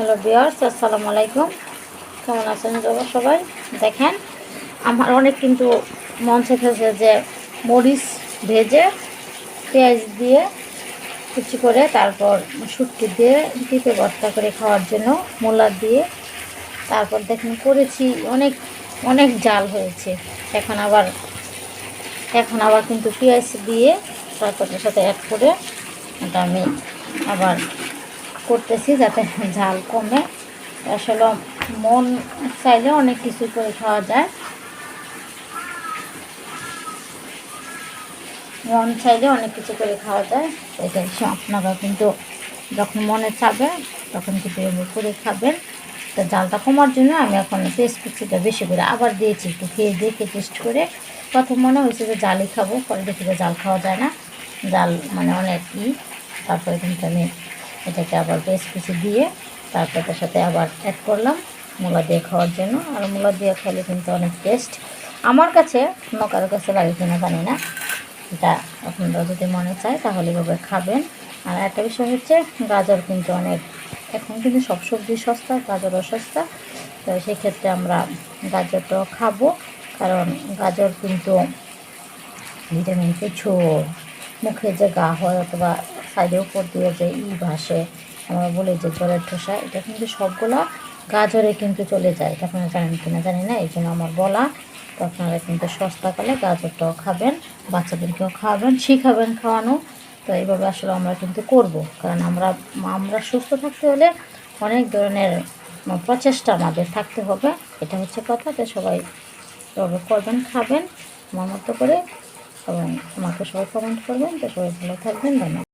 Hello viewers, আসসালামু আলাইকুম। কেমন আছেন সবাই? দেখেন, আমার অনেক কিন্তু মন চেয়েছে যে মরিচ ভেজে পেঁয়াজ দিয়ে কুচি করে তারপর শুটকি দিয়ে পেঁপে ভর্তা করে খাওয়ার জন্য মূলা দিয়ে তারপর দেখেন করেছি। অনেক অনেক জাল হয়েছে। এখন আবার কিন্তু পেঁয়াজ দিয়ে তরকারির সাথে অ্যাড করে এটা আমি আবার করতেছি যাতে ঝাল কমে। আসলে মন চাইলে অনেক কিছু করে খাওয়া যায়, মন চাইলে অনেক কিছু করে খাওয়া যায়। এটা আপনারা কিন্তু যখন মনে চাবে তখন কিন্তু এমনি করে খাবেন। তো জালটা কমার জন্য আমি এখন পেস্ট কুচিটা বেশি করে আবার দিয়েছি, একটু খেয়ে দেখে টেস্ট করে। প্রথম মনে হয়েছে যে জালই খাবো, পরে দেখি যে জাল খাওয়া যায় না, জাল মানে অনেক তারপরে কিন্তু আমি এটাকে আবার পেস্ট কুচি দিয়ে তারপর এটার সাথে আবার অ্যাড করলাম মূলা দিয়ে খাওয়ার জন্য। আর মূলা দিয়ে খেলে কিন্তু অনেক টেস্ট। আমার কাছে, অন্য কারো কাছে লাগে কিনা জানি না, এটা আপনারা যদি মনে চায় তাহলে এভাবে খাবেন। আর একটা বিষয় হচ্ছে, গাজর কিন্তু অনেক, এখন কিন্তু সব সবজি সস্তা, গাজরও সস্তা। তো সেক্ষেত্রে আমরা গাজরটাও খাবো, কারণ গাজর কিন্তু ভিটামিন প্রচুর। মুখে যে গা হয় অথবা সাইডের উপর দিয়ে যে ভাসে, আমরা বলি যে জ্বরের ঠোসা, এটা কিন্তু সবগুলা গাজরে কিন্তু চলে যায়। এটা আপনারা জানেন কিনা জানি না, এই জন্য আমার বলা। তো আপনারা কিন্তু সস্তাকালে গাজরটাও খাবেন, বাচ্চাদেরকেও খাওয়াবেন, শিখাবেন খাওয়ানো। তো এইভাবে আসলে আমরা কিন্তু করব, কারণ আমরা সুস্থ থাকতে হলে অনেক ধরনের প্রচেষ্টা আমাদের থাকতে হবে। এটা হচ্ছে কথা। তো সবাই এভাবে করবেন, খাবেন আমার মতো করে, এবং আমাকে সবাই কমেন্ট করবেন। তো সবাই ভালো থাকবেন, ধন্যবাদ।